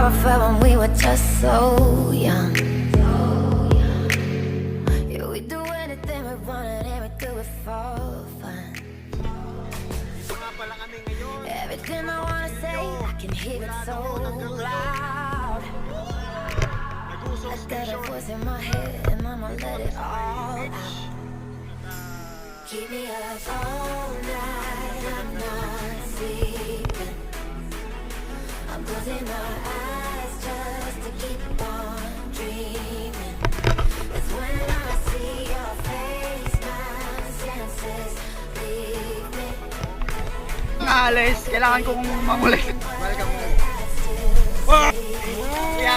I felt when we were just so young. Yeah, we do anything we wanted and we do it for fun. Everything I wanna say, I can hear it so loud. I got a voice in my head and I'ma let it all out. Keep me up all night, I'm not sleeping. I'm closing my eyes just to keep on dreaming. It's when I see your face, my senses leave me. Alis, kailangan kong mangulit. Welcome mo. Oh! Kaya,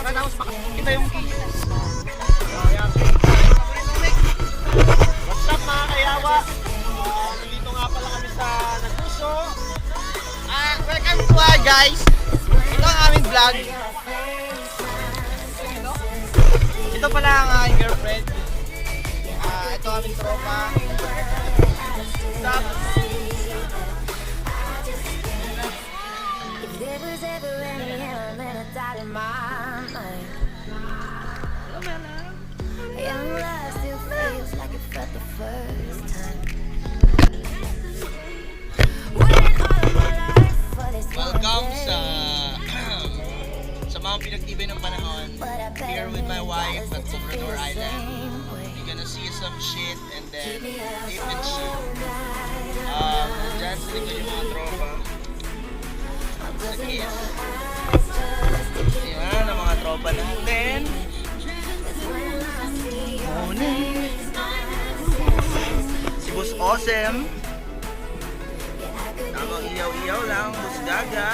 pagkatapos makakita yung keys. What's up mga kayawa? Nandito nga pala kami sa Nagpuso. Welcome to guys. Ito ang aming vlog. Ito pala ang aking girlfriend. Ito aming tropa. Stop. There was ever any element of doubt in my mind. Young love still feels like it felt the first time. Waiting all of my life for this Welcome one sa day. sa mga pinagtibay ng panahon. Here with my wife at Cobrador Island. You're gonna see some shit and then even shit. Dyan sa likod yung mga tropa. Sa kiss. Yan ang mga tropa natin. Morning. Si Boss Awesome. Tamang iyaw-iyaw lang, Boss Gaga.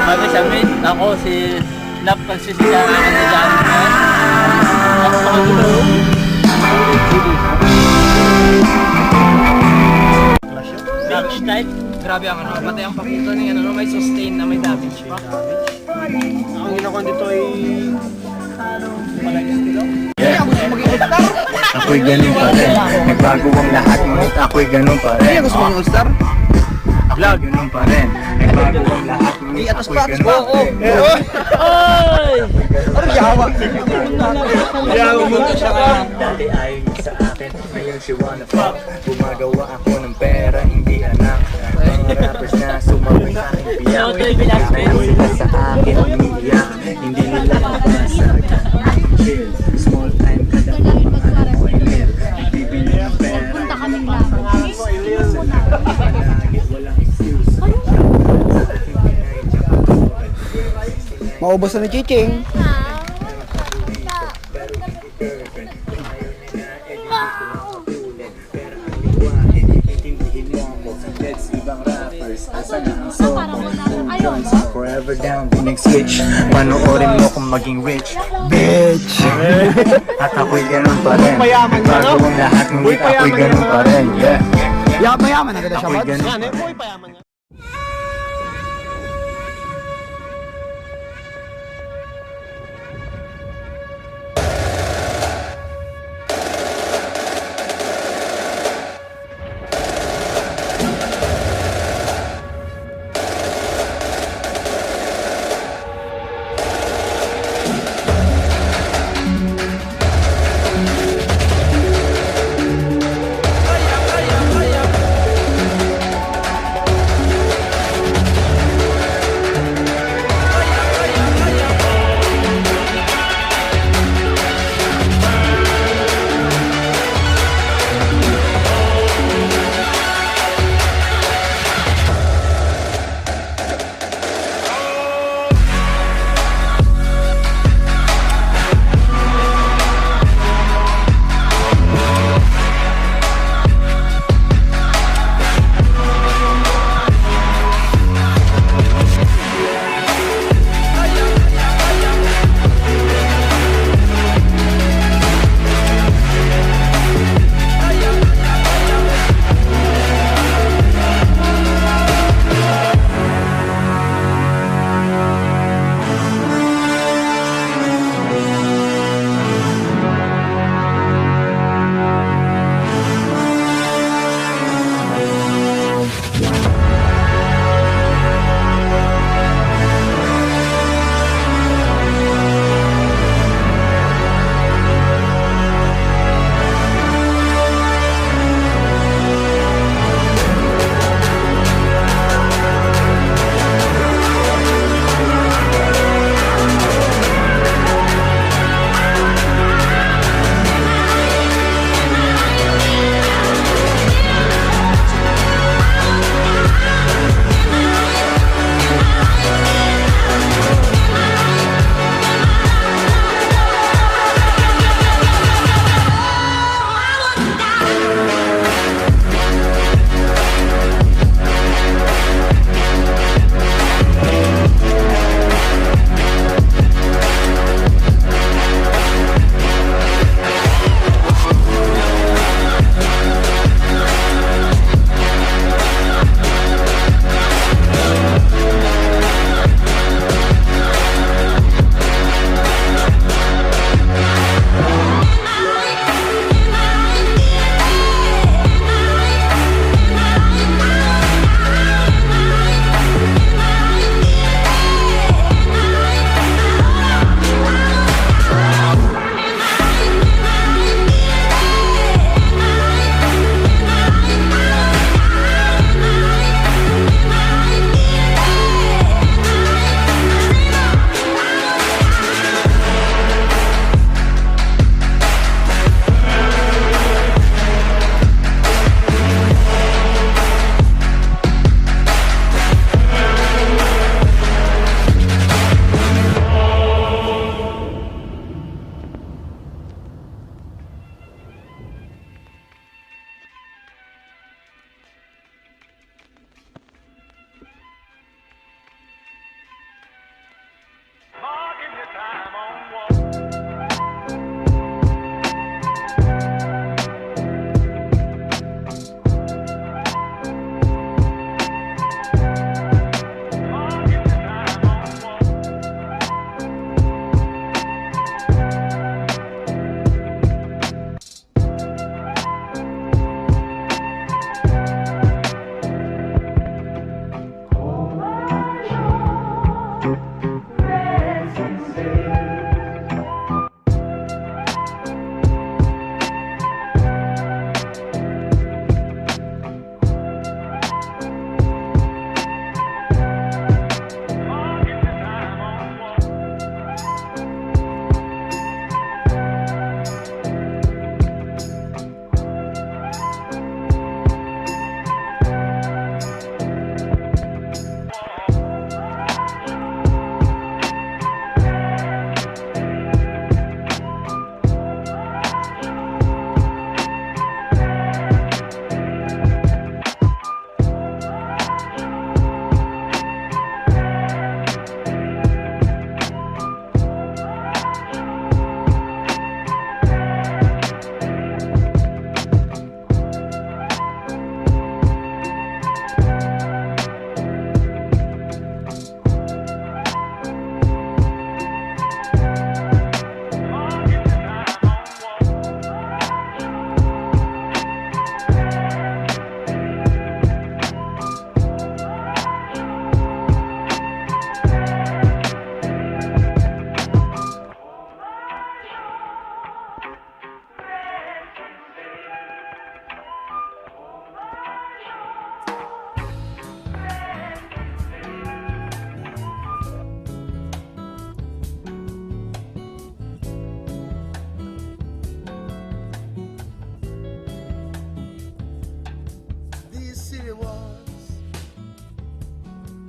Sabi sa amin, ako si Nap pagsisisyahan na dyan. Ako sa magulong. Damage type. Grabe ang ano, matay ang pakita niya, ano, may sustain na may damage. Ang ginawa dito ay Ako'y ganun pa rin. Nagbago ang lahat, ngunit ako'y ganun pa rin. gusto mo ng star? Vlog, ganun pa rin. Nagbago ang lahat, ngunit ako'y ganun pa rin. Oy! Ano yawa? Yawa mo to siya ka. Dati ayaw niya sa akin, ngayon she wanna fuck. Gumagawa ako ng pera, hindi anak. Mga rappers na sumabay sa aking biyak. Ako sila sa akin, umiiyak. Hindi nila nabasa. Chill, small time kada pangalan ko ay Lil. Bibili ng pera. Punta kami lang. Walang excuse. Maubos na ni Chiching. Forever down, the next switch. Panoorin mo kung maging rich. Bitch! At ako'y ganun pa rin. Bago ang lahat, ngunit ako'y ganun pa rin. Yeah. Mayaman agad siya, Ako'y Mads. ganun. Boy, payaman nga.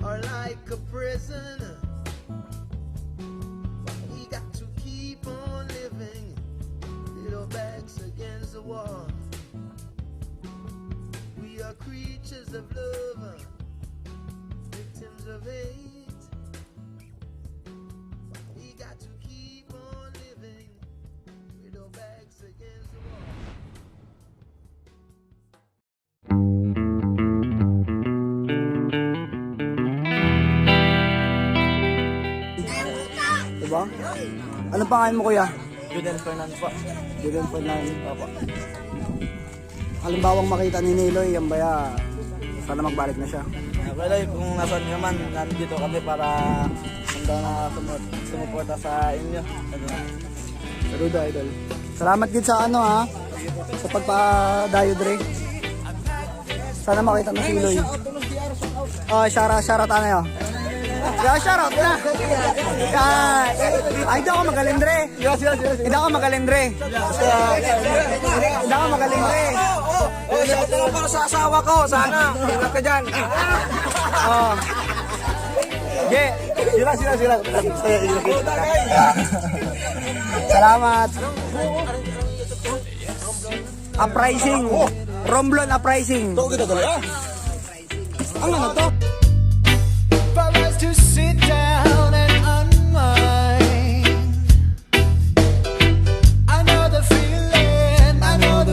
are like a prison. We got to keep on living, little backs against the wall. We are creatures of love, victims of hate. We got to keep on living, little backs against the wall. Diba? Anong pangalan mo, kuya? Juden Fernando po. Julian Fernandez. Opo. Halimbawang makita ni Niloy, yan ba ya? Sana magbalik na siya. Well, kung nasan nyo man, nandito kami para handa na sumuporta sa inyo. Saludo, idol. Salamat din sa ano ha, sa pagpa-dayo dre. Sana makita na si Niloy. Oh, shoutout ano yun? Shoutout na! Ay, hindi ako magaling dre. Hindi ako magaling dre. Hindi ako magaling dre. Shoutout lang para sa asawa ko, sana. Ingat ka dyan. Oh. Yeah. Sila. Salamat. Uprising. Romblon uprising. Ito kita talaga. Ang ano to? For us to sit down and unwind. I know the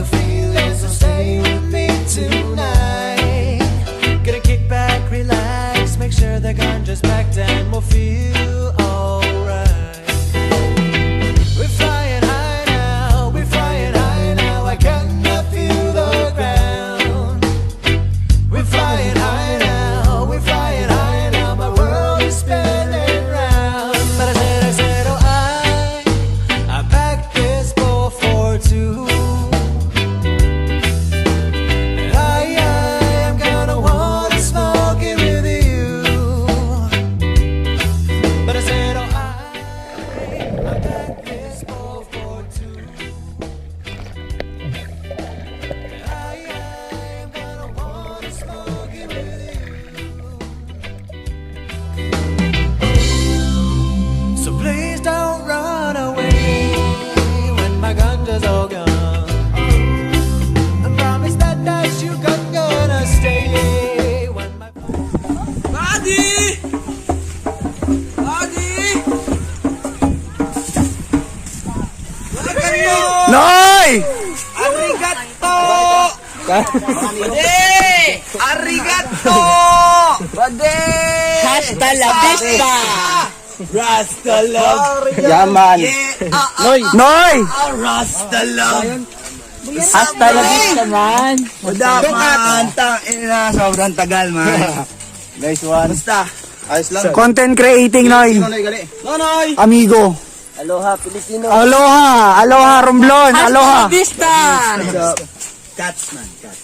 feeling, so stay with me tonight. Gonna kick back, relax, make sure the ganja's packed and we'll feel alright. We're flying high now, I cannot feel the ground. We're flying high now, my world is spinning round. But I said, oh, I packed this ball for two. And I am gonna wanna smoke it with you. But I said, oh, I packed this ball for two. And I am gonna wanna smoke it with you. So please don't run away when my ganja's all gone. I promise that you're gonna stay when my Adi! Noy! Arigato! Arigato! Bade! Hasta la vista! Rasta love. Yaman. Noy. Noy! Rasta love. Hasta la vista, man. Dapat ina sobrang tagal man. Nice one. Basta. Ayos lang. Content creating, Noy. Nonoy. Amigo. Aloha, Pilipino. Aloha! Aloha, Romblon! Aloha! Cats man, cats.